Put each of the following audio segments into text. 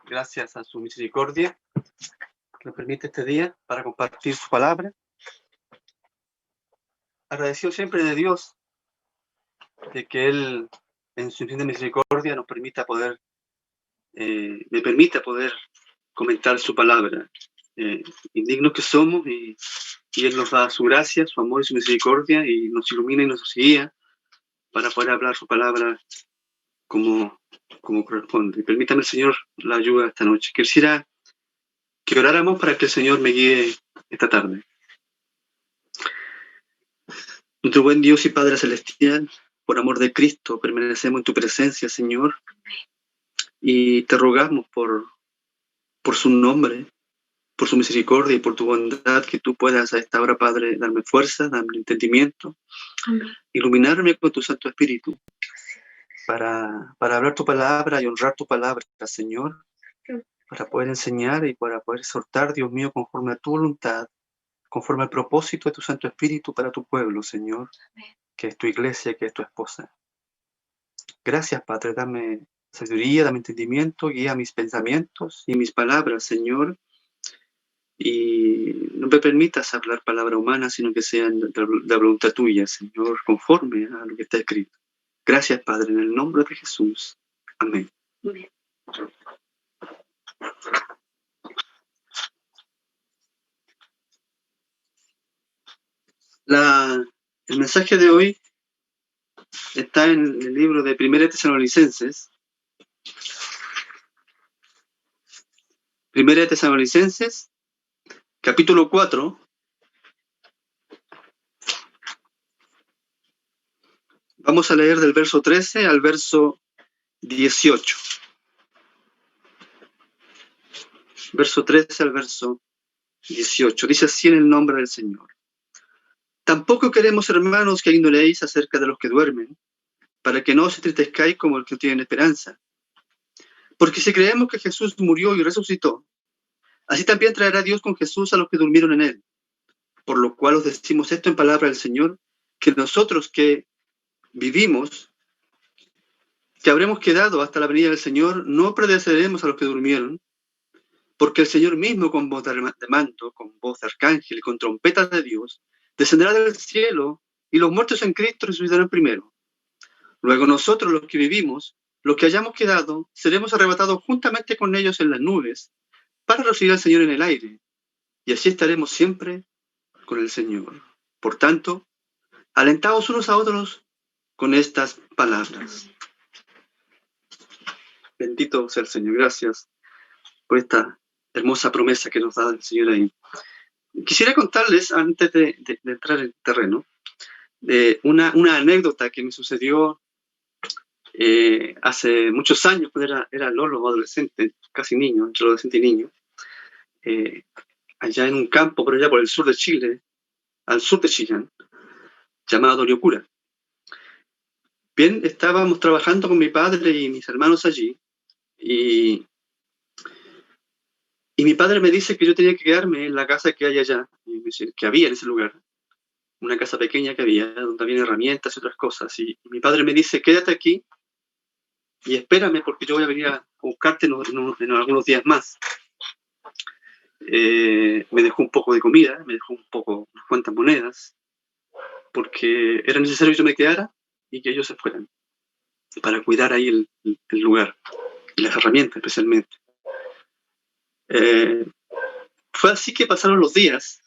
gracias a su misericordia, que nos permite este día para compartir su palabra. Agradecido siempre de Dios, de que Él, en su infinita misericordia, me permita poder comentar su palabra. Indignos que somos, y Él nos da su gracia, su amor y su misericordia, y nos ilumina y nos guía para poder hablar su palabra como corresponde. Permítame, Señor, la ayuda esta noche. Quisiera que oráramos para que el Señor me guíe esta tarde. Nuestro buen Dios y Padre Celestial, por amor de Cristo, permanecemos en tu presencia, Señor, y te rogamos por su nombre, por su misericordia y por tu bondad, que tú puedas a esta hora, Padre, darme fuerza, darme entendimiento, iluminarme con tu Santo Espíritu, para hablar tu palabra y honrar tu palabra, Señor, para poder enseñar y para poder exhortar, Dios mío, conforme a tu voluntad, conforme al propósito de tu Santo Espíritu para tu pueblo, Señor, que es tu iglesia, que es tu esposa. Gracias, Padre, dame sabiduría, dame entendimiento, guía mis pensamientos y mis palabras, Señor, y no me permitas hablar palabra humana, sino que sean la voluntad tuya, Señor, conforme a lo que está escrito. Gracias, Padre, en el nombre de Jesús. Amén. Amén. El mensaje de hoy está en el libro de 1 Tesalonicenses. 1 Tesalonicenses, capítulo 4. Vamos a leer del verso 13 al verso 18. Verso 13 al verso 18. Dice así en el nombre del Señor. Tampoco queremos, hermanos, que ignoréis acerca de los que duermen, para que no os entristezcáis como el que tienen esperanza. Porque si creemos que Jesús murió y resucitó, así también traerá Dios con Jesús a los que durmieron en él. Por lo cual os decimos esto en palabra del Señor, que nosotros que vivimos, que habremos quedado hasta la venida del Señor, no prevaleceremos a los que durmieron, porque el Señor mismo, con voz de mando, con voz de arcángel y con trompetas de Dios, descenderá del cielo, y los muertos en Cristo resucitarán primero. Luego nosotros, los que vivimos, los que hayamos quedado, seremos arrebatados juntamente con ellos en las nubes, para recibir al Señor en el aire, y así estaremos siempre con el Señor. Por tanto, alentaos unos a otros con estas palabras. Bendito sea el Señor. Gracias por esta hermosa promesa que nos da el Señor ahí. Quisiera contarles, antes de entrar en el terreno, una anécdota que me sucedió hace muchos años, cuando era Lolo, adolescente, casi niño, entre adolescente y niño, allá en un campo, por allá por el sur de Chile, al sur de Chillán, llamado Oriocura. Bien, estábamos trabajando con mi padre y mis hermanos allí, y mi padre me dice que yo tenía que quedarme en la casa que hay allá, que había en ese lugar, una casa pequeña que había, donde había herramientas y otras cosas, y mi padre me dice, quédate aquí y espérame porque yo voy a venir a buscarte en algunos días más. Me dejó un poco de comida, me dejó unas cuantas monedas, porque era necesario que yo me quedara y que ellos se fueran, para cuidar ahí el lugar, y las herramientas especialmente. Fue así que pasaron los días,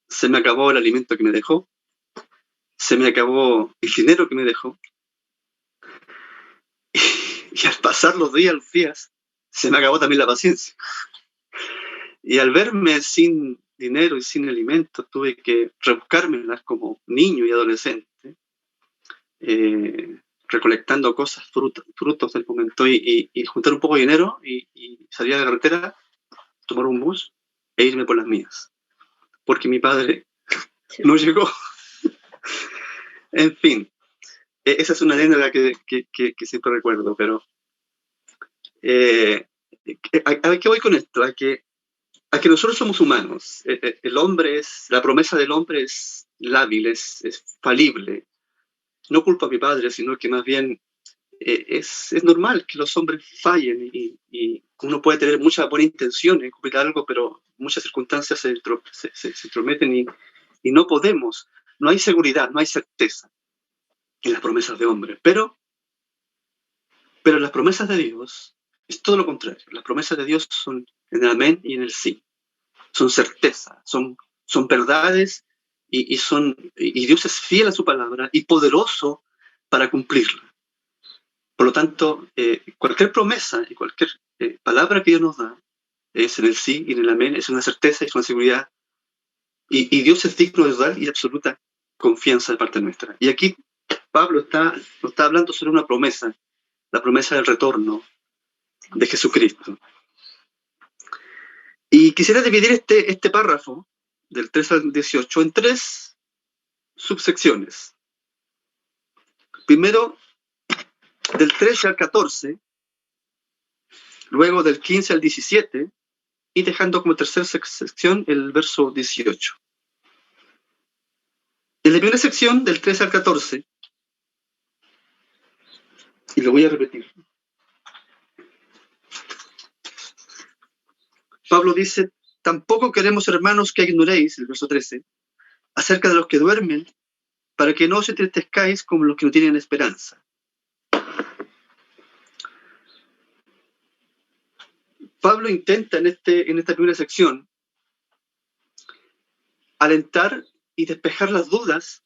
se me acabó el alimento que me dejó, se me acabó el dinero que me dejó, y al pasar los días, se me acabó también la paciencia. Y al verme sin dinero y sin alimento, tuve que rebuscármelas como niño y adolescente, recolectando cosas, frutos del momento, y juntar un poco de dinero y salir a la carretera, tomar un bus e irme por las mías, porque mi padre no llegó. En fin, esa es una anécdota que siempre recuerdo, pero ¿a qué voy con esto? A que nosotros somos humanos. La promesa del hombre es lábil, es falible. No culpo a mi padre, sino que más bien es normal que los hombres fallen y uno puede tener muchas buenas intenciones en cumplir algo, pero muchas circunstancias se entrometen y no podemos. No hay seguridad, no hay certeza en las promesas de hombres. Pero las promesas de Dios es todo lo contrario. Las promesas de Dios son en el amén y en el sí. Son certeza, son verdades y Dios es fiel a su palabra y poderoso para cumplirla. Por lo tanto, cualquier promesa y cualquier palabra que Dios nos da es en el sí y en el amén, es una certeza, es una seguridad. Y Dios es digno de dar y de absoluta confianza de parte nuestra. Y aquí Pablo nos está hablando sobre una promesa, la promesa del retorno de Jesucristo. Y quisiera dividir este párrafo, del 3 al 18, en 3 subsecciones. Primero, del 13 al 14, luego del 15 al 17, y dejando como tercera sección el verso 18. En la primera sección, del 13 al 14, y lo voy a repetir, Pablo dice: tampoco queremos, hermanos, que ignoréis, el verso 13, acerca de los que duermen, para que no os entristezcáis como los que no tienen esperanza. Pablo intenta en esta primera sección alentar y despejar las dudas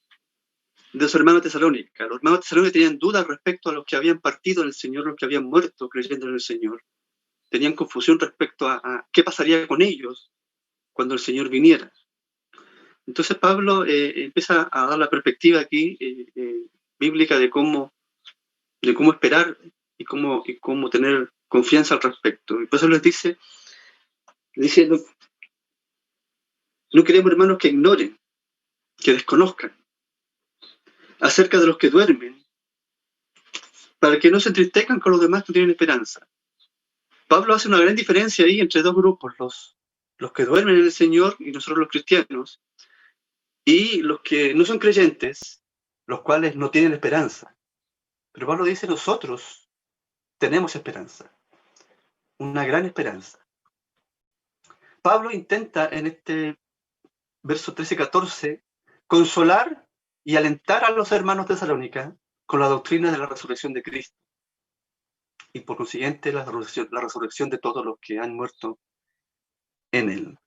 de los hermanos tesalónicos. Los hermanos tesalónicos tenían dudas respecto a los que habían partido en el Señor, los que habían muerto creyendo en el Señor. Tenían confusión respecto a qué pasaría con ellos cuando el Señor viniera. Entonces Pablo empieza a dar la perspectiva aquí bíblica de cómo esperar y cómo tener confianza al respecto. Y por eso les dice no queremos, hermanos, que ignoren, que desconozcan acerca de los que duermen, para que no se entristezcan con los demás que no tienen esperanza. Pablo hace una gran diferencia ahí entre dos grupos, los que duermen en el Señor y nosotros los cristianos, y los que no son creyentes, los cuales no tienen esperanza. Pero Pablo dice: nosotros tenemos esperanza, una gran esperanza. Pablo intenta en este verso 13 y 14 consolar y alentar a los hermanos de Tesalónica con la doctrina de la resurrección de Cristo y por consiguiente la resurrección de todos los que han muerto en él.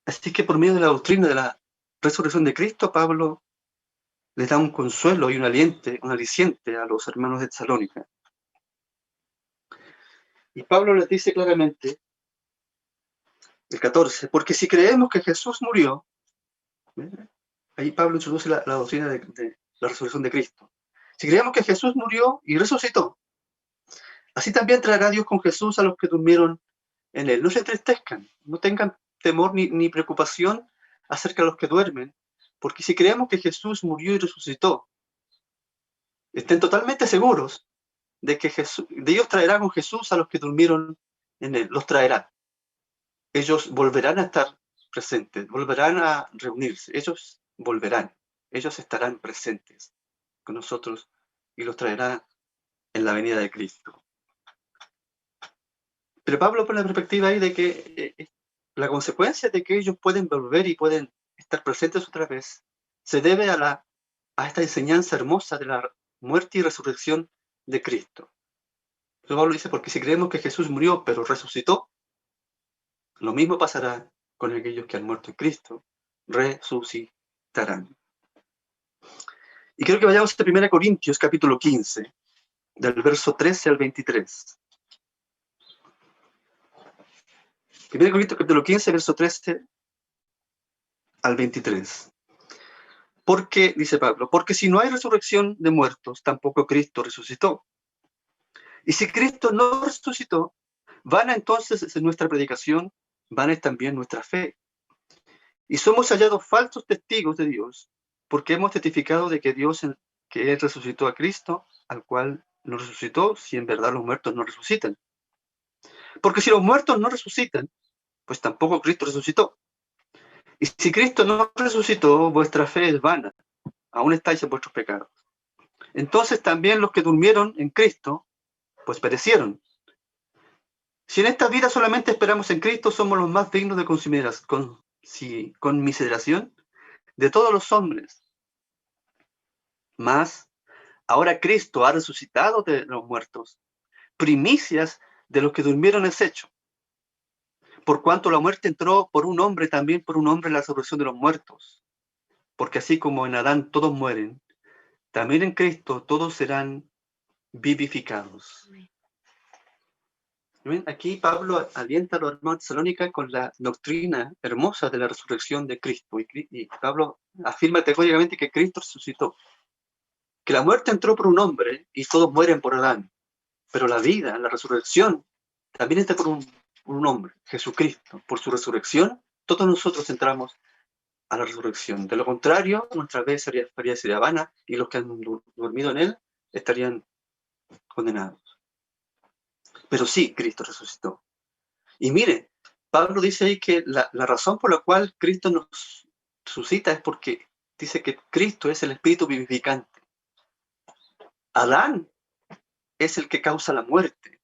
Así que por medio de la doctrina de la resurrección de Cristo, Pablo les da un consuelo y un aliciente a los hermanos de Tesalónica. Y Pablo les dice claramente, el 14, porque si creemos que Jesús murió, ahí Pablo introduce la doctrina de la resurrección de Cristo. Si creemos que Jesús murió y resucitó, así también traerá Dios con Jesús a los que durmieron en él. No se entristezcan, no tengan temor ni preocupación acerca de los que duermen, porque si creemos que Jesús murió y resucitó, estén totalmente seguros de que Dios traerá con Jesús a los que durmieron en él, los traerá. Ellos volverán a estar presentes, volverán a reunirse, ellos volverán, ellos estarán presentes con nosotros y los traerá en la venida de Cristo. Pero Pablo pone la perspectiva ahí de que la consecuencia de que ellos pueden volver y pueden estar presentes otra vez se debe a esta enseñanza hermosa de la muerte y resurrección de Cristo. Pero Pablo dice: porque si creemos que Jesús murió pero resucitó, lo mismo pasará con aquellos que han muerto en Cristo, resucitarán. Y quiero que vayamos a 1 Corintios capítulo 15, del verso 13 al 23. 1 Corintios capítulo 15, verso 13 al 23. Porque, dice Pablo, porque si no hay resurrección de muertos, tampoco Cristo resucitó. Y si Cristo no resucitó, vana entonces es nuestra predicación, vana es también nuestra fe. Y somos hallados falsos testigos de Dios, porque hemos testificado de que que Él resucitó a Cristo, al cual no resucitó, si en verdad los muertos no resucitan. Porque si los muertos no resucitan, pues tampoco Cristo resucitó. Y si Cristo no resucitó, vuestra fe es vana, aún estáis en vuestros pecados. entonces también los que durmieron en Cristo, pues perecieron. Si en esta vida solamente esperamos en Cristo, somos los más dignos de conmiseración de todos los hombres. Mas ahora Cristo ha resucitado de los muertos, primicias de los que durmieron es hecho. Por cuanto la muerte entró por un hombre, también por un hombre la resurrección de los muertos. Porque así como en Adán todos mueren, también en Cristo todos serán vivificados. ¿Ven? Aquí Pablo alienta a los hermanos de Tesalónica con la doctrina hermosa de la resurrección de Cristo. Y Pablo afirma categóricamente que Cristo resucitó. Que la muerte entró por un hombre y todos mueren por Adán. Pero la vida, la resurrección, también está por un hombre, Jesucristo. Por su resurrección, todos nosotros entramos a la resurrección. De lo contrario, nuestra vida sería vana y los que han dormido en él estarían condenados. Pero sí, Cristo resucitó. Y mire, Pablo dice ahí que la razón por la cual Cristo nos resucita es porque dice que Cristo es el espíritu vivificante. Adán es el que causa la muerte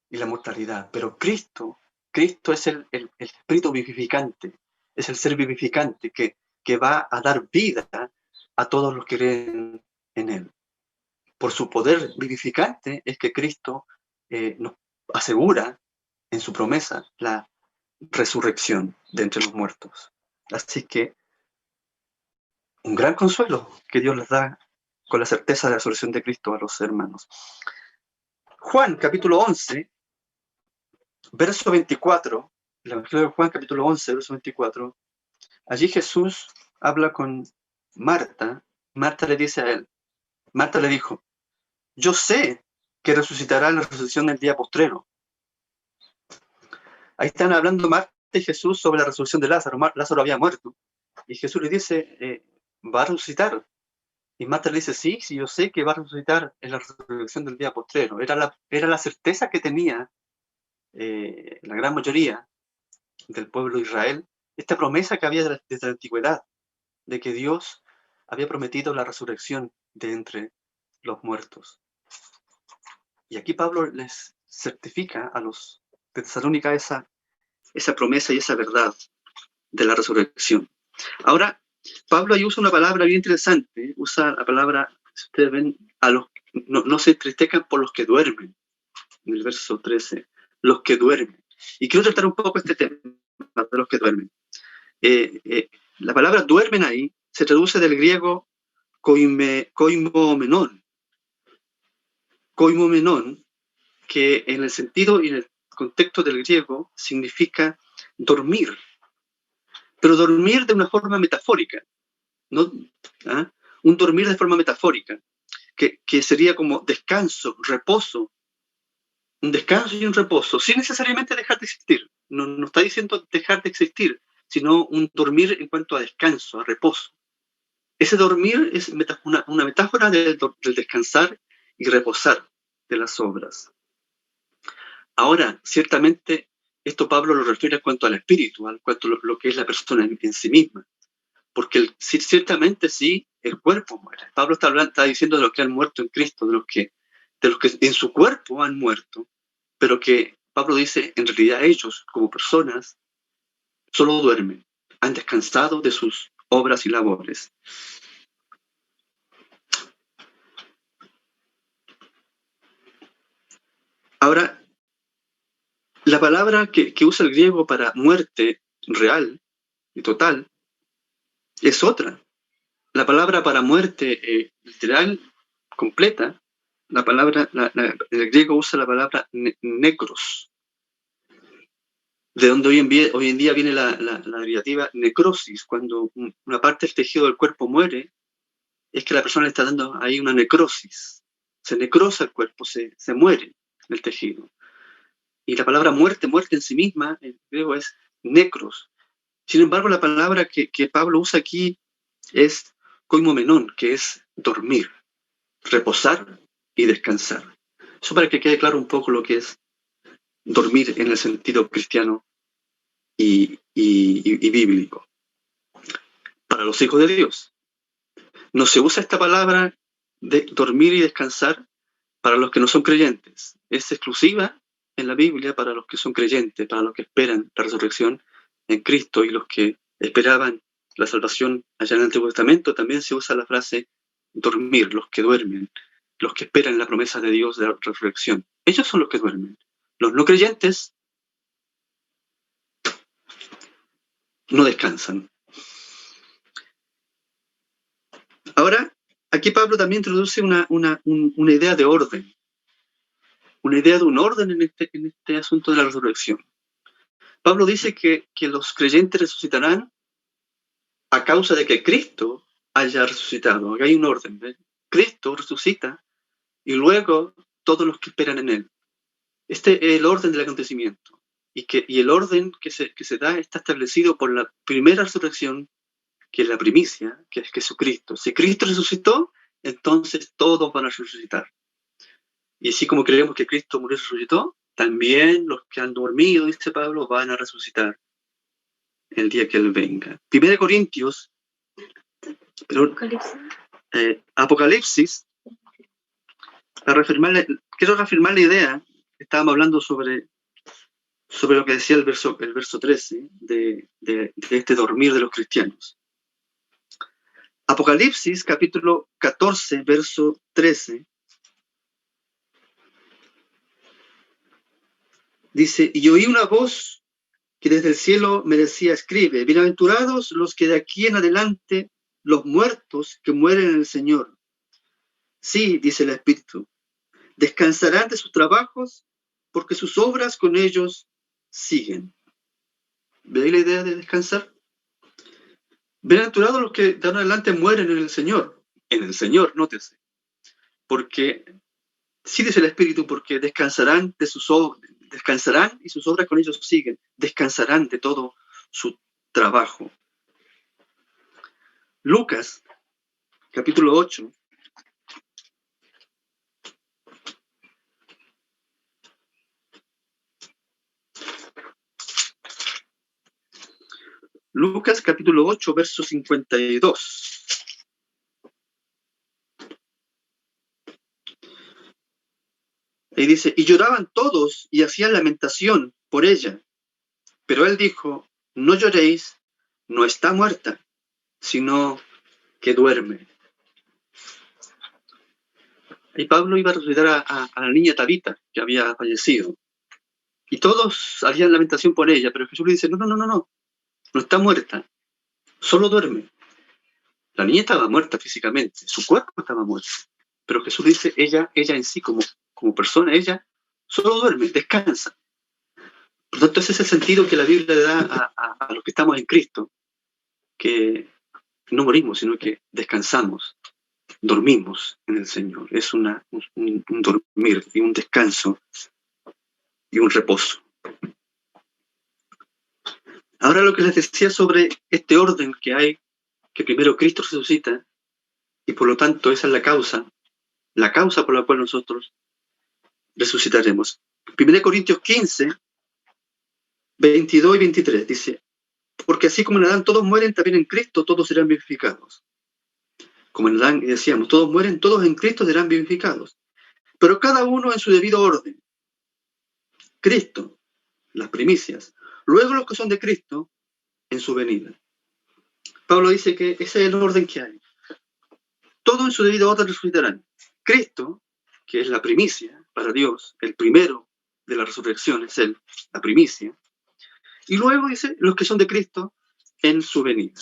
y la mortalidad, pero Cristo es el espíritu vivificante, es el ser vivificante que va a dar vida a todos los que creen en él. Por su poder vivificante es que Cristo nos asegura en su promesa la resurrección de entre los muertos. Así que un gran consuelo que Dios les da con la certeza de la resurrección de Cristo a los hermanos. Juan, capítulo 11, verso 24, el Evangelio de Juan, capítulo 11, verso 24, allí Jesús habla con Marta. Marta le dice a él, Marta le dijo, yo sé que resucitará en la resurrección del día postrero. Ahí están hablando Marta y Jesús sobre la resurrección de Lázaro. Lázaro había muerto. Y Jesús le dice, va a resucitar. Y Marta le dice, sí, yo sé que va a resucitar en la resurrección del día postrero. Era la certeza que tenía la gran mayoría del pueblo de Israel, esta promesa que había desde la antigüedad, de que Dios había prometido la resurrección de entre los muertos. Y aquí Pablo les certifica a los de Tesalónica esa promesa y esa verdad de la resurrección. Ahora, Pablo ahí usa una palabra bien interesante, usa la palabra, si ustedes ven, no se entristezcan por los que duermen, en el verso 13, los que duermen. Y quiero tratar un poco este tema de los que duermen. La palabra duermen ahí se traduce del griego koimomenon, que en el sentido y en el contexto del griego significa dormir, pero dormir de una forma metafórica, ¿no? ¿Ah? Un dormir de forma metafórica, que sería como descanso, reposo, un descanso y un reposo, sin necesariamente dejar de existir. No está diciendo dejar de existir, sino un dormir en cuanto a descanso, a reposo. Ese dormir es una metáfora del descansar y reposar de las obras. Ahora, ciertamente, esto Pablo lo refiere en cuanto al espíritu, en cuanto a lo que es la persona en sí misma. Porque ciertamente sí, el cuerpo muere. Pablo está diciendo de los que han muerto en Cristo, de los que en su cuerpo han muerto, pero que Pablo dice, en realidad ellos, como personas, solo duermen, han descansado de sus obras y labores. Ahora, la palabra que usa el griego para muerte real y total es otra. La palabra para muerte literal, completa, el griego usa la palabra necros, de donde hoy en día viene la derivativa necrosis. Cuando una parte del tejido del cuerpo muere, es que la persona le está dando ahí una necrosis. Se necrosa el cuerpo, se muere el tejido. Y la palabra muerte en sí misma, en griego es necros. Sin embargo, la palabra que Pablo usa aquí es koimomenon, que es dormir, reposar y descansar. Eso para que quede claro un poco lo que es dormir en el sentido cristiano y bíblico. Para los hijos de Dios, no se usa esta palabra de dormir y descansar para los que no son creyentes. Es exclusiva en la Biblia para los que son creyentes, para los que esperan la resurrección en Cristo y los que esperaban la salvación allá en el Antiguo Testamento. También se usa la frase dormir, los que duermen, los que esperan la promesa de Dios de la resurrección. Ellos son los que duermen. Los no creyentes no descansan. Ahora, aquí Pablo también introduce una idea de orden, una idea de un orden en este asunto de la resurrección. Pablo dice que los creyentes resucitarán a causa de que Cristo haya resucitado. Aquí hay un orden, ¿ves? Cristo resucita y luego todos los que esperan en él. Este es el orden del acontecimiento. Y el orden que se da está establecido por la primera resurrección, que es la primicia, que es Jesucristo. Si Cristo resucitó, entonces todos van a resucitar. Y así como creemos que Cristo murió y resucitó, también los que han dormido, dice Pablo, van a resucitar el día que Él venga. 1 Corintios, Apocalipsis, quiero reafirmar la idea que estábamos hablando sobre lo que decía el verso 13 de este dormir de los cristianos. Apocalipsis, capítulo 14, verso 13, dice, y oí una voz que desde el cielo me decía, escribe, bienaventurados los que de aquí en adelante, los muertos que mueren en el Señor. Sí, dice el Espíritu, descansarán de sus trabajos porque sus obras con ellos siguen. ¿Veis la idea de descansar? Bienaventurados los que de ahora en adelante mueren en el Señor, nótese, porque, sí dice el Espíritu, porque descansarán de sus obras, descansarán y sus obras con ellos siguen, descansarán de todo su trabajo. Lucas, capítulo 8, Lucas, capítulo 8, verso 52. Ahí dice, y lloraban todos y hacían lamentación por ella. Pero él dijo, no lloréis, no está muerta, sino que duerme. Y Pablo iba a resucitar a la niña Tabita, que había fallecido. Y todos hacían lamentación por ella, pero Jesús le dice, no está muerta, solo duerme. La niña estaba muerta físicamente, su cuerpo estaba muerto. Pero Jesús dice, ella en sí como persona, ella solo duerme, descansa. Por lo tanto, ese es el sentido que la Biblia le da a los que estamos en Cristo, que no morimos, sino que descansamos, dormimos en el Señor. Es un dormir y un descanso y un reposo. Ahora lo que les decía sobre este orden que hay, que primero Cristo resucita, y por lo tanto esa es la causa por la cual nosotros resucitaremos. 1 Corintios 15, 22 y 23 dice, porque así como en Adán todos mueren, también en Cristo todos serán vivificados. Como en Adán decíamos, todos mueren, todos en Cristo serán vivificados. Pero cada uno en su debido orden. Cristo, las primicias. Luego los que son de Cristo, en su venida. Pablo dice que ese es el orden que hay. Todos en su debido orden resucitarán. Cristo, que es la primicia para Dios, el primero de la resurrección, es él, la primicia. Y luego dice, los que son de Cristo, en su venida.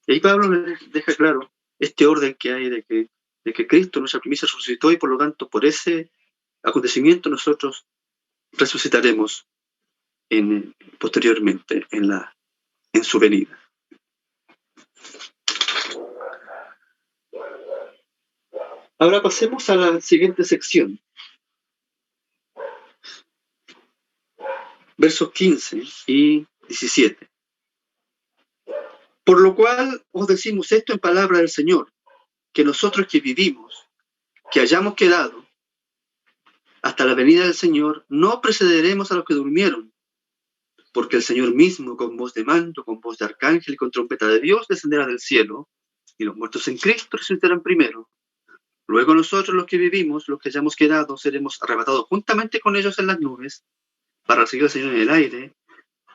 Y ahí Pablo les deja claro este orden que hay de que Cristo, nuestra primicia, resucitó y por lo tanto por ese acontecimiento nosotros resucitaremos posteriormente en su venida. Ahora pasemos a la siguiente sección. Versos 15 y 17. Por lo cual os decimos esto en palabra del Señor, que nosotros que vivimos, que hayamos quedado hasta la venida del Señor, no precederemos a los que durmieron, porque el Señor mismo, con voz de mando, con voz de arcángel y con trompeta de Dios, descenderá del cielo, y los muertos en Cristo resucitarán primero. Luego nosotros los que vivimos, los que hayamos quedado, seremos arrebatados juntamente con ellos en las nubes para recibir al Señor en el aire,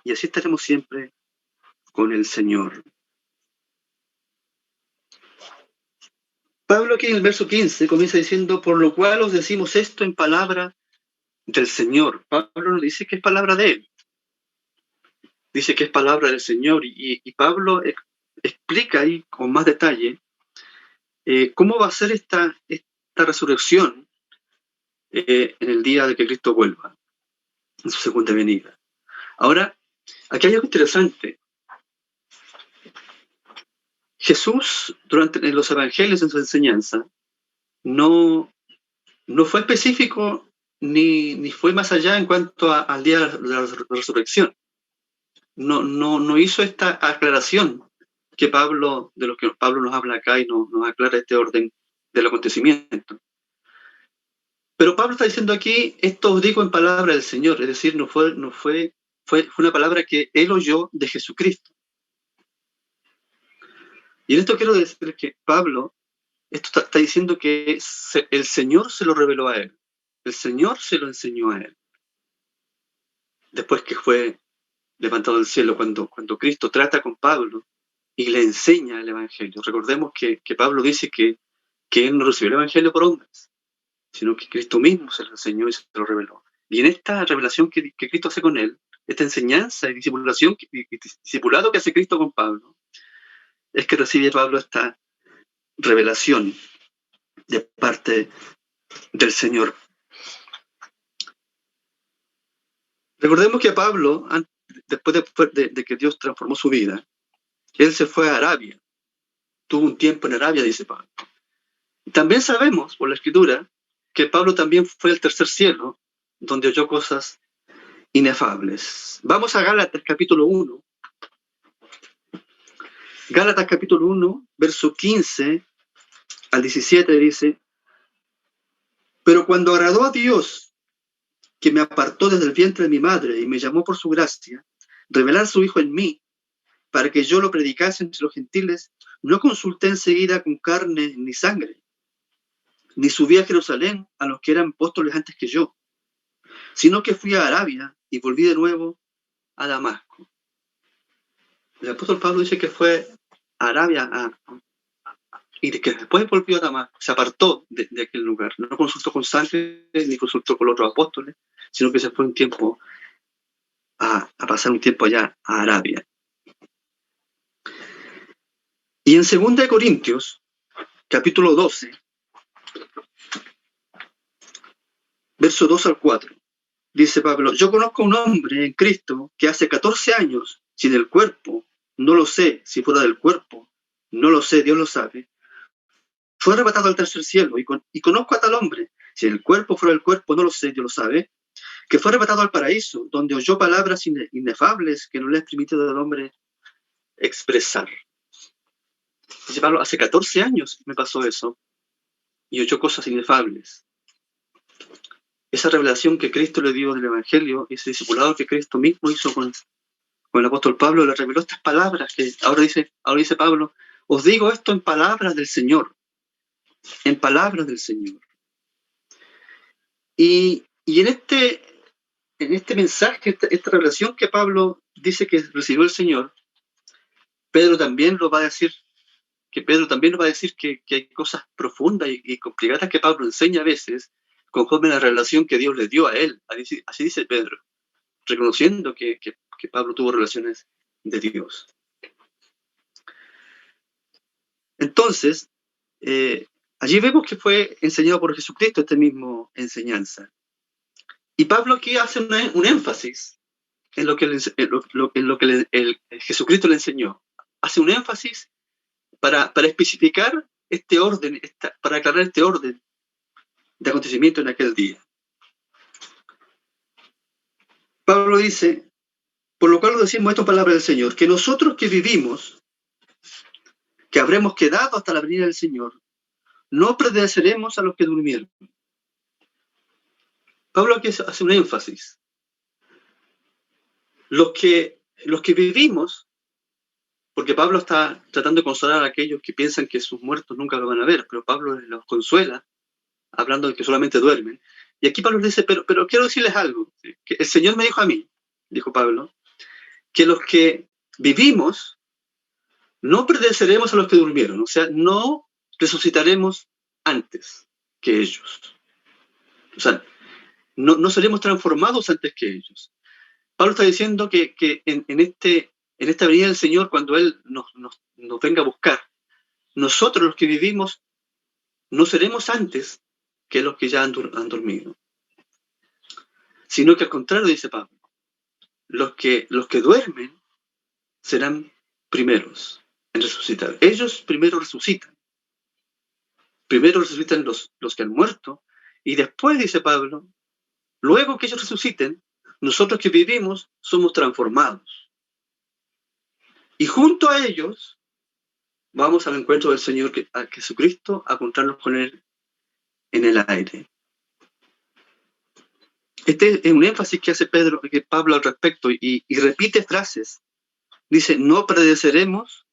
y así estaremos siempre con el Señor. Pablo aquí en el verso 15 comienza diciendo, por lo cual os decimos esto en palabra del Señor. Pablo no dice que es palabra de él, dice que es palabra del Señor, y Pablo explica ahí con más detalle cómo va a ser esta resurrección en el día de que Cristo vuelva, en su segunda venida. Ahora, aquí hay algo interesante. Jesús, en los evangelios, en su enseñanza, no fue específico ni fue más allá en cuanto al día de la resurrección. No hizo esta aclaración que de lo que Pablo nos habla acá y nos aclara este orden del acontecimiento. Pero Pablo está diciendo aquí, esto os digo en palabra del Señor, es decir, fue una palabra que él oyó de Jesucristo. Y en esto quiero decir que Pablo, esto está diciendo que el Señor se lo reveló a él, el Señor se lo enseñó a él. Después que fue levantado del cielo, cuando Cristo trata con Pablo y le enseña el Evangelio. Recordemos que Pablo dice que él no recibió el Evangelio por hombres, sino que Cristo mismo se lo enseñó y se lo reveló. Y en esta revelación que Cristo hace con él, esta enseñanza y discipulado que hace Cristo con Pablo, es que recibe Pablo esta revelación de parte del Señor. Recordemos que Pablo, después de que Dios transformó su vida, él se fue a Arabia. Tuvo un tiempo en Arabia, dice Pablo. Y también sabemos, por la Escritura, que Pablo también fue al tercer cielo, donde oyó cosas inefables. Vamos a Gálatas capítulo 1. Gálatas capítulo 1, verso 15 al 17 dice, pero cuando agradó a Dios, que me apartó desde el vientre de mi madre y me llamó por su gracia, revelar su Hijo en mí, para que yo lo predicase entre los gentiles, no consulté enseguida con carne ni sangre, ni subí a Jerusalén a los que eran apóstoles antes que yo, sino que fui a Arabia y volví de nuevo a Damasco. El apóstol Pablo dice que fue a Arabia y que después volvió a Damasco, se apartó de aquel lugar. No consultó con sangre ni consultó con los otros apóstoles, sino que se fue un tiempo a pasar un tiempo allá a Arabia. Y en 2 Corintios, capítulo 12, verso 2 al 4, dice Pablo, yo conozco a un hombre en Cristo que hace 14 años, sin el cuerpo, no lo sé, si fuera del cuerpo, no lo sé, Dios lo sabe, fue arrebatado al tercer cielo, y conozco a tal hombre, si el cuerpo fuera del cuerpo, no lo sé, Dios lo sabe, que fue arrebatado al paraíso, donde oyó palabras inefables que no le es permitido al hombre expresar. Dice Pablo, hace 14 años me pasó eso, y oyó cosas inefables. Esa revelación que Cristo le dio del Evangelio, ese discipulado que Cristo mismo hizo con el apóstol Pablo, le reveló estas palabras que ahora dice Pablo, os digo esto en palabras del Señor, en palabras del Señor. Y en este mensaje, esta revelación que Pablo dice que recibió el Señor, Pedro también lo va a decir, que hay cosas profundas y complicadas que Pablo enseña a veces, conforme a la revelación que Dios le dio a él. Así dice Pedro, reconociendo que Pablo tuvo relaciones de Dios. Entonces, allí vemos que fue enseñado por Jesucristo esta misma enseñanza. Y Pablo aquí hace un énfasis en lo que Jesucristo le enseñó. Hace un énfasis para especificar este orden, para aclarar este orden de acontecimiento en aquel día. Pablo dice, por lo cual decimos esto en palabra del Señor, que nosotros que vivimos, que habremos quedado hasta la venida del Señor, no perteneceremos a los que durmieron. Pablo aquí hace un énfasis. Los que vivimos porque Pablo está tratando de consolar a aquellos que piensan que sus muertos nunca lo van a ver, pero Pablo los consuela, hablando de que solamente duermen. Y aquí Pablo dice, pero quiero decirles algo, que el Señor me dijo a mí, dijo Pablo, que los que vivimos no perteneceremos a los que durmieron, o sea, no resucitaremos antes que ellos. O sea, no seremos transformados antes que ellos. Pablo está diciendo que en esta venida del Señor, cuando Él nos venga a buscar, nosotros los que vivimos no seremos antes que los que ya han dormido, sino que al contrario, dice Pablo, los que duermen serán primeros en resucitar. Ellos primero resucitan los que han muerto, y después, dice Pablo, luego que ellos resuciten, nosotros que vivimos somos transformados. Y junto a ellos vamos al encuentro del Señor, a Jesucristo, a encontrarnos con Él en el aire. Este es un énfasis que hace Pablo al respecto, y repite frases. Dice, no pereceremos.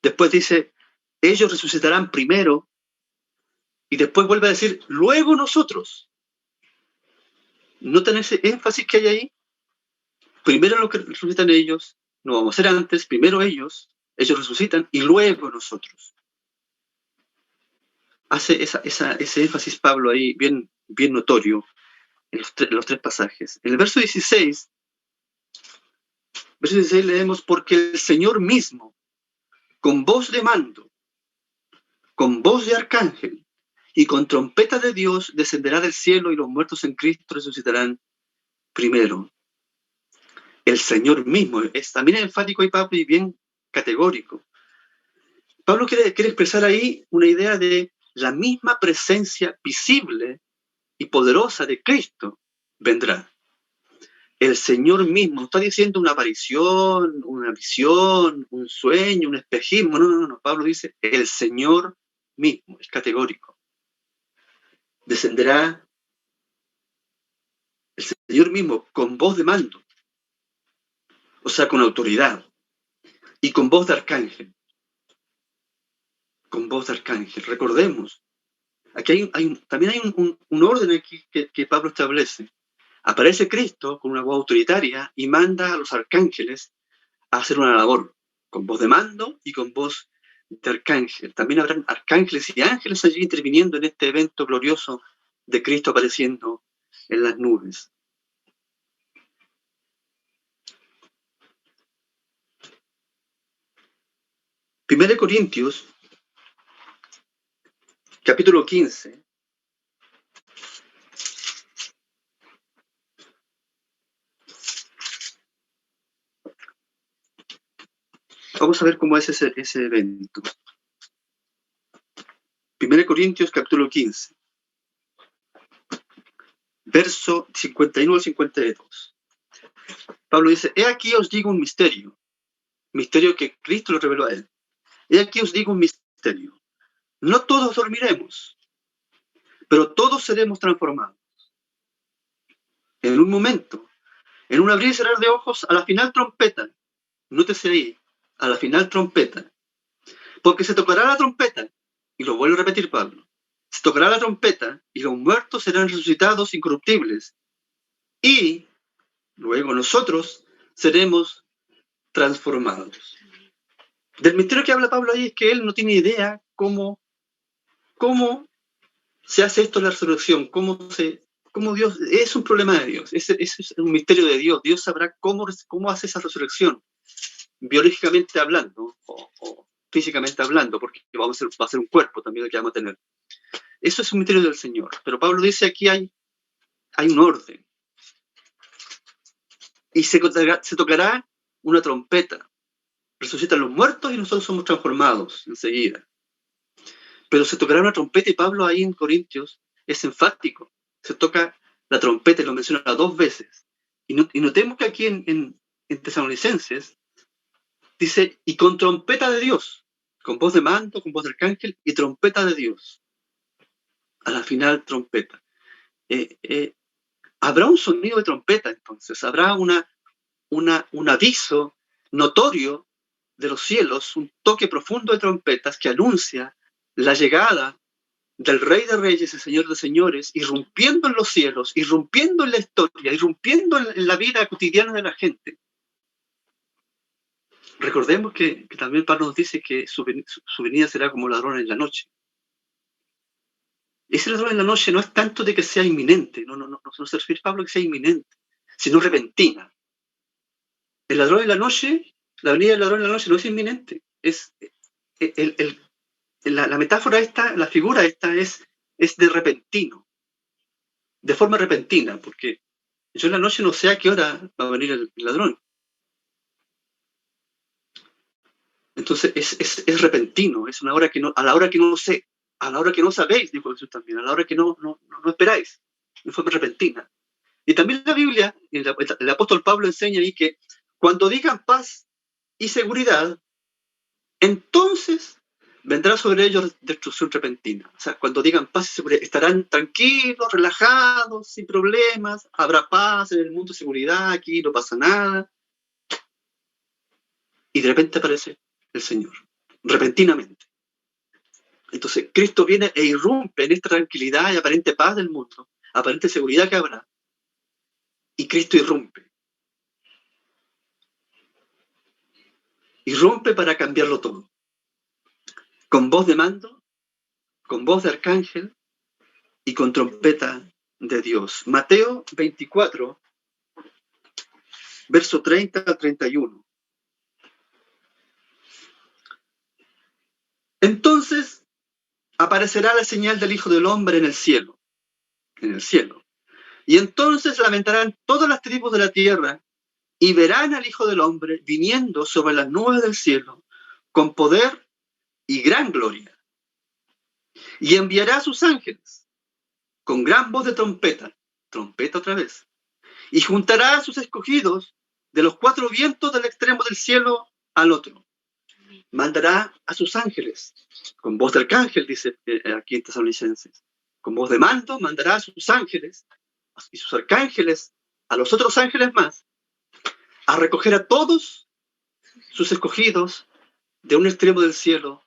Después dice, ellos resucitarán primero. Y después vuelve a decir, luego nosotros. ¿Notan ese énfasis que hay ahí? Primero lo que resucitan ellos, no vamos a ser antes, primero ellos resucitan y luego nosotros. Hace ese énfasis Pablo ahí bien notorio en los tres pasajes. En el verso 16 leemos, porque el Señor mismo, con voz de mando, con voz de arcángel y con trompeta de Dios, descenderá del cielo, y los muertos en Cristo resucitarán primero. El Señor mismo es también enfático y Pablo, y bien categórico. Pablo quiere expresar ahí una idea de la misma presencia visible y poderosa de Cristo vendrá. El Señor mismo, no está diciendo una aparición, una visión, un sueño, un espejismo, no. Pablo dice, el Señor mismo, es categórico. Descenderá el Señor mismo con voz de mando, o sea, con autoridad, y con voz de arcángel. Con voz de arcángel. Recordemos, aquí también hay un orden aquí que Pablo establece. Aparece Cristo con una voz autoritaria y manda a los arcángeles a hacer una labor, con voz de mando y con voz de arcángel. También habrán arcángeles y ángeles allí interviniendo en este evento glorioso de Cristo apareciendo en las nubes. Primero Corintios, capítulo 15. Vamos a ver cómo es ese evento. 1 Corintios, capítulo 15, verso 51 al 52. Pablo dice, he aquí os digo un misterio que Cristo lo reveló a él. He aquí os digo un misterio. No todos dormiremos, pero todos seremos transformados. En un momento, en un abrir y cerrar de ojos, a la final trompeta. Nótese ahí, a la final trompeta. Porque se tocará la trompeta, y lo vuelvo a repetir Pablo, se tocará la trompeta y los muertos serán resucitados incorruptibles. Y luego nosotros seremos transformados. Del misterio que habla Pablo ahí es que él no tiene idea cómo se hace esto en la resurrección, cómo Dios, es un problema de Dios, es un misterio de Dios. Dios sabrá cómo hace esa resurrección, biológicamente hablando, o físicamente hablando, porque va a ser un cuerpo también el que vamos a tener. Eso es un misterio del Señor. Pero Pablo dice aquí hay un orden. Y se tocará una trompeta. Resucitan los muertos y nosotros somos transformados enseguida. Pero se tocará una trompeta, y Pablo ahí en Corintios es enfático. Se toca la trompeta y lo menciona 2 veces. Y notemos que aquí en Tesalonicenses dice, y con trompeta de Dios, con voz de mando, con voz de arcángel y trompeta de Dios. A la final, trompeta. Habrá un sonido de trompeta entonces, habrá un aviso notorio de los cielos un toque profundo de trompetas que anuncia la llegada del Rey de Reyes y Señor de Señores, irrumpiendo en los cielos, irrumpiendo en la historia, irrumpiendo en la vida cotidiana de la gente. Recordemos que también Pablo nos dice que su venida será como ladrón en la noche. Ese ladrón en la noche no es tanto de que sea inminente, no se refiere Pablo a que sea inminente, sino repentina. El ladrón en la noche, la venida del ladrón en la noche no es inminente, es la metáfora esta, la figura esta es de repentino, de forma repentina, porque yo en la noche no sé a qué hora va a venir el ladrón. Entonces es repentino, es una hora que no, a la hora que no sé, a la hora que no sabéis, dijo Jesús también, a la hora que no esperáis, de forma repentina. Y también la Biblia, el apóstol Pablo enseña ahí que cuando digan paz y seguridad, entonces vendrá sobre ellos destrucción repentina. O sea, cuando digan paz y seguridad, estarán tranquilos, relajados, sin problemas, habrá paz en el mundo, seguridad, aquí no pasa nada. Y de repente aparece el Señor, repentinamente. Entonces, Cristo viene e irrumpe en esta tranquilidad y aparente paz del mundo, aparente seguridad que habrá. Y Cristo irrumpe. Irrumpe para cambiarlo todo. Con voz de mando, con voz de arcángel y con trompeta de Dios. Mateo 24, verso 30 al 31. Entonces aparecerá la señal del Hijo del Hombre en el cielo. Y entonces lamentarán todas las tribus de la tierra y verán al Hijo del Hombre viniendo sobre las nubes del cielo con poder y gran gloria. Y enviará a sus ángeles con gran voz de trompeta otra vez, y juntará a sus escogidos de los cuatro vientos del extremo del cielo al otro. Mandará a sus ángeles, con voz de arcángel, dice aquí en Tesalonicenses, con voz de mando, mandará a sus ángeles y sus arcángeles, a los otros ángeles más, a recoger a todos sus escogidos de un extremo del cielo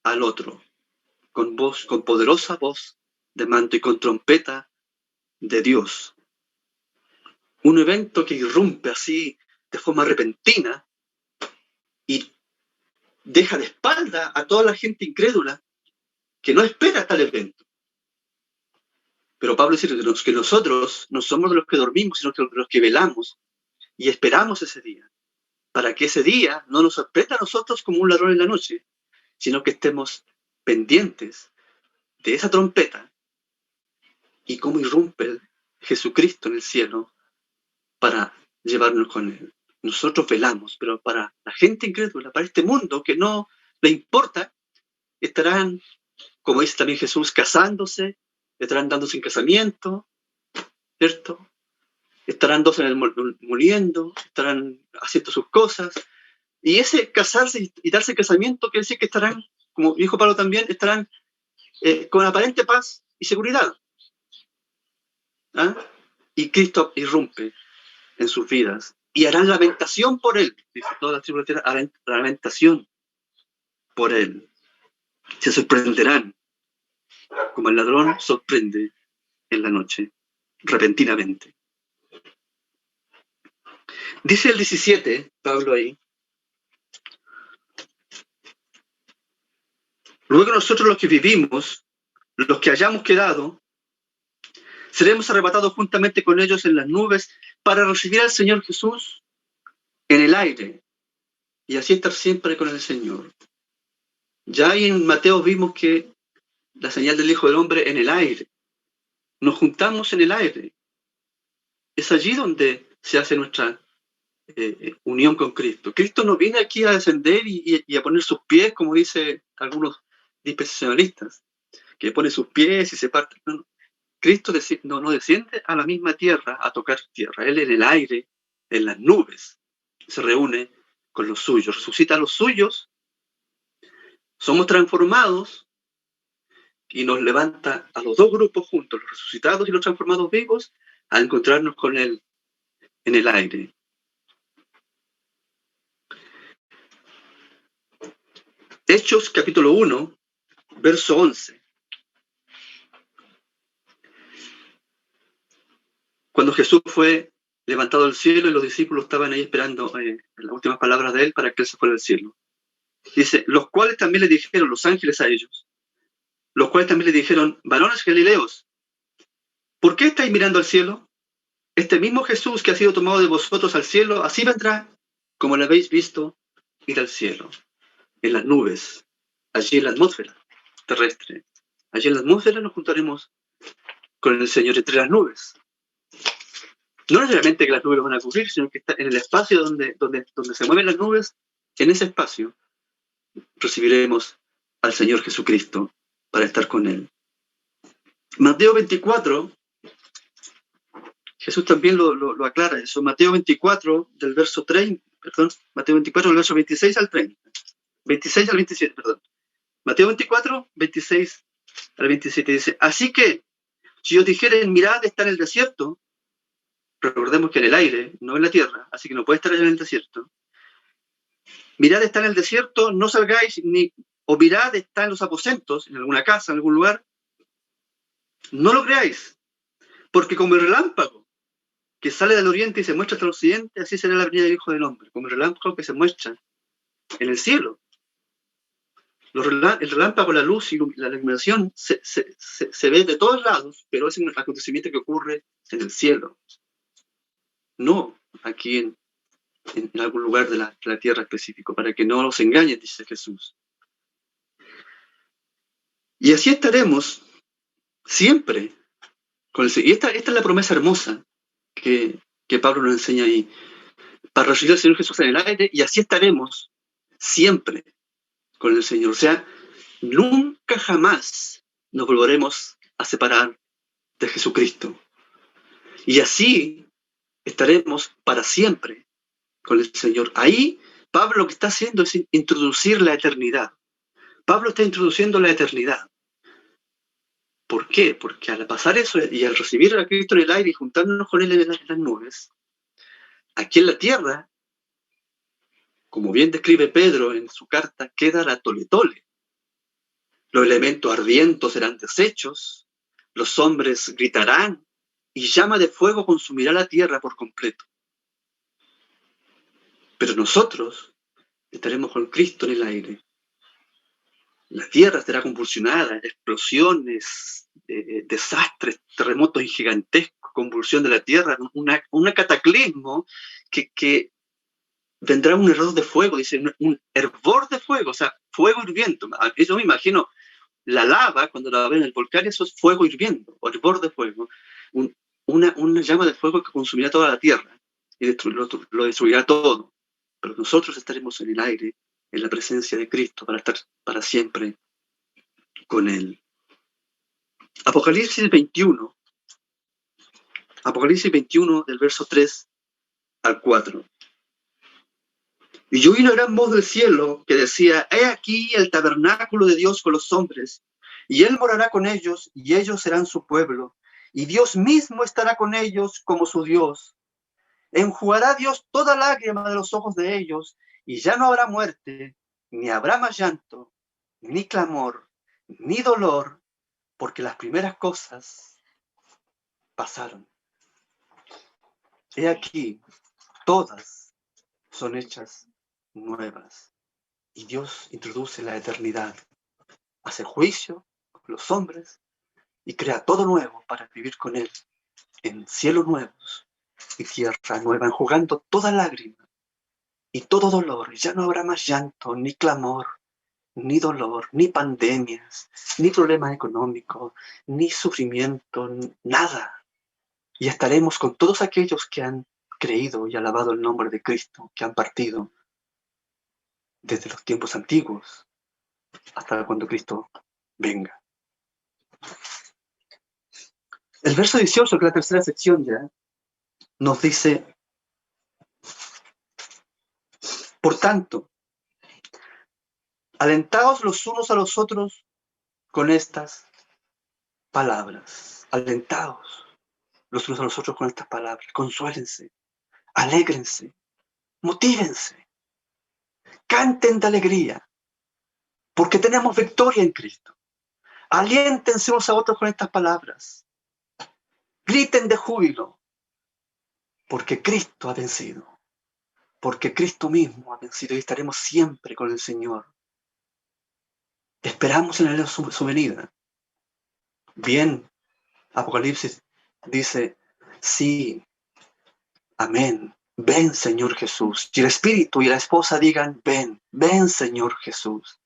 al otro, con poderosa voz de mando y con trompeta de Dios. Un evento que irrumpe así de forma repentina y deja de espalda a toda la gente incrédula que no espera tal evento. Pero Pablo dice que nosotros no somos de los que dormimos, sino de los que velamos y esperamos ese día, para que ese día no nos sorprenda a nosotros como un ladrón en la noche, sino que estemos pendientes de esa trompeta y cómo irrumpe Jesucristo en el cielo para llevarnos con él. Nosotros velamos, pero para la gente incrédula, para este mundo que no le importa, estarán, como dice también Jesús, casándose, estarán dándose en casamiento, ¿cierto? Estarán dos en el moliendo, estarán haciendo sus cosas. Y ese casarse y darse casamiento quiere decir que estarán, como dijo Pablo también, estarán con aparente paz y seguridad. ¿Ah? Y Cristo irrumpe en sus vidas y harán lamentación por él. Dice, todas las tribus de la tierra harán lamentación por él. Se sorprenderán, como el ladrón sorprende en la noche, repentinamente. Dice el 17, Pablo ahí, luego nosotros los que vivimos, los que hayamos quedado, seremos arrebatados juntamente con ellos en las nubes para recibir al Señor Jesús en el aire y así estar siempre con el Señor. Ya ahí en Mateo vimos que la señal del Hijo del Hombre en el aire. Nos juntamos en el aire. Es allí donde se hace nuestra unión con Cristo. Cristo no viene aquí a descender y a poner sus pies, como dice algunos dispensacionalistas, que pone sus pies y se parte. No. Cristo no desciende a la misma tierra a tocar tierra. Él en el aire, en las nubes, se reúne con los suyos, resucita a los suyos, somos transformados y nos levanta a los dos grupos juntos, los resucitados y los transformados vivos, a encontrarnos con Él en el aire. Hechos capítulo 1, verso 11. Cuando Jesús fue levantado al cielo y los discípulos estaban ahí esperando las últimas palabras de él para que él se fuera al cielo. Dice, los cuales también le dijeron, los ángeles a ellos, los cuales también le dijeron, varones galileos, ¿por qué estáis mirando al cielo? Este mismo Jesús que ha sido tomado de vosotros al cielo, así vendrá, como lo habéis visto ir al cielo, en las nubes, allí en la atmósfera terrestre. Allí en la atmósfera nos juntaremos con el Señor entre las nubes. No necesariamente que las nubes van a cubrir, sino que está en el espacio donde se mueven las nubes, en ese espacio recibiremos al Señor Jesucristo para estar con Él. Mateo 24, Jesús también lo aclara eso. Mateo 24, del verso 30, perdón, Mateo 24, del verso 26 al 30. 26 al 27, perdón. Mateo 24, 26 al 27 dice, así que, si os dijeren, mirad, está en el desierto, recordemos que en el aire, no en la tierra, así que no puede estar allá en el desierto. Mirad, está en el desierto, no salgáis, o mirad, está en los aposentos, en alguna casa, en algún lugar. No lo creáis, porque como el relámpago que sale del oriente y se muestra hasta el occidente, así será la venida del Hijo del Hombre, como el relámpago que se muestra en el cielo. El relámpago, la luz y la iluminación se ve de todos lados, pero es un acontecimiento que ocurre en el cielo, no aquí en algún lugar de la tierra específico, para que no nos engañen, dice Jesús. Y así estaremos siempre con el Señor. Y esta es la promesa hermosa que Pablo nos enseña ahí. Para recibir al Señor Jesús en el aire, y así estaremos siempre con el Señor. O sea, nunca jamás nos volveremos a separar de Jesucristo. Y así estaremos para siempre con el Señor. Ahí Pablo lo que está haciendo es introducir la eternidad. Pablo está introduciendo la eternidad. ¿Por qué? Porque al pasar eso y al recibir a Cristo en el aire y juntarnos con Él en las nubes, aquí en la tierra, como bien describe Pedro en su carta, queda la tole-tole. Los elementos ardientes serán deshechos, los hombres gritarán y llama de fuego consumirá la tierra por completo. Pero nosotros estaremos con Cristo en el aire. La tierra será convulsionada, explosiones, desastres, terremotos gigantescos, convulsión de la tierra, un cataclismo que vendrá un hervor de fuego, dice, un hervor de fuego, o sea, fuego hirviendo. Eso me imagino, la lava, cuando la ven en el volcán, eso es fuego hirviendo, o hervor de fuego, una llama de fuego que consumirá toda la tierra y lo destruirá todo. Pero nosotros estaremos en el aire, en la presencia de Cristo, para estar para siempre con Él. Apocalipsis 21, del verso 3 al 4. Y yo oí una gran voz del cielo que decía, he aquí el tabernáculo de Dios con los hombres, y Él morará con ellos, y ellos serán su pueblo, y Dios mismo estará con ellos como su Dios. Enjugará Dios toda lágrima de los ojos de ellos, y ya no habrá muerte, ni habrá más llanto, ni clamor, ni dolor, porque las primeras cosas pasaron. He aquí, todas son hechas nuevas. Y Dios introduce la eternidad, hace juicio con los hombres y crea todo nuevo para vivir con Él en cielos nuevos y tierra nueva, enjugando toda lágrima y todo dolor. Ya no habrá más llanto, ni clamor, ni dolor, ni pandemias, ni problemas económicos, ni sufrimiento, nada. Y estaremos con todos aquellos que han creído y alabado el nombre de Cristo, que han partido desde los tiempos antiguos hasta cuando Cristo venga. El verso 18, que es la tercera sección ya, nos dice, por tanto, alentaos los unos a los otros con estas palabras. Alentaos los unos a los otros con estas palabras. Consuélense, alégrense, motívense, canten de alegría, porque tenemos victoria en Cristo. Aliéntense unos a otros con estas palabras. Griten de júbilo, porque Cristo ha vencido. Porque Cristo mismo ha vencido y estaremos siempre con el Señor. Esperamos en él su venida. Bien, Apocalipsis dice, sí, amén. Ven, Señor Jesús. Y el Espíritu y la esposa digan, ven, ven, Señor Jesús,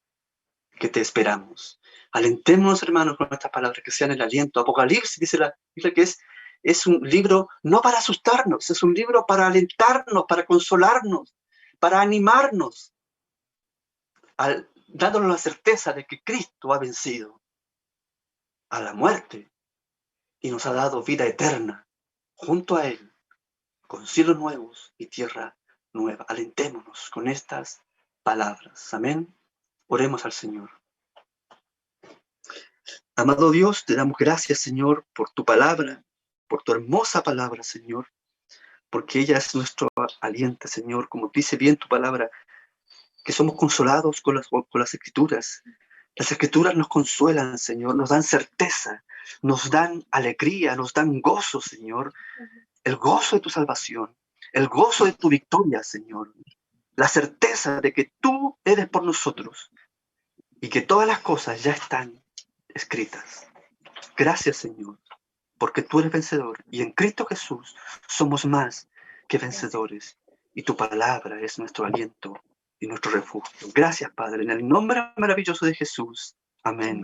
que te esperamos. Alentémonos, hermanos, con estas palabras que sean el aliento. Apocalipsis dice la Biblia que es un libro no para asustarnos, es un libro para alentarnos, para consolarnos, para animarnos, dándonos la certeza de que Cristo ha vencido a la muerte y nos ha dado vida eterna junto a Él, con cielos nuevos y tierra nueva. Alentémonos con estas palabras. Amén. Oremos al Señor. Amado Dios, te damos gracias, Señor, por tu palabra, por tu hermosa palabra, Señor, porque ella es nuestro aliento, Señor, como dice bien tu palabra, que somos consolados con las Escrituras. Las Escrituras nos consuelan, Señor, nos dan certeza, nos dan alegría, nos dan gozo, Señor, el gozo de tu salvación, el gozo de tu victoria, Señor, la certeza de que tú eres por nosotros y que todas las cosas ya están escritas. Gracias, Señor, porque tú eres vencedor y en Cristo Jesús somos más que vencedores y tu palabra es nuestro aliento y nuestro refugio. Gracias, Padre, en el nombre maravilloso de Jesús. Amén.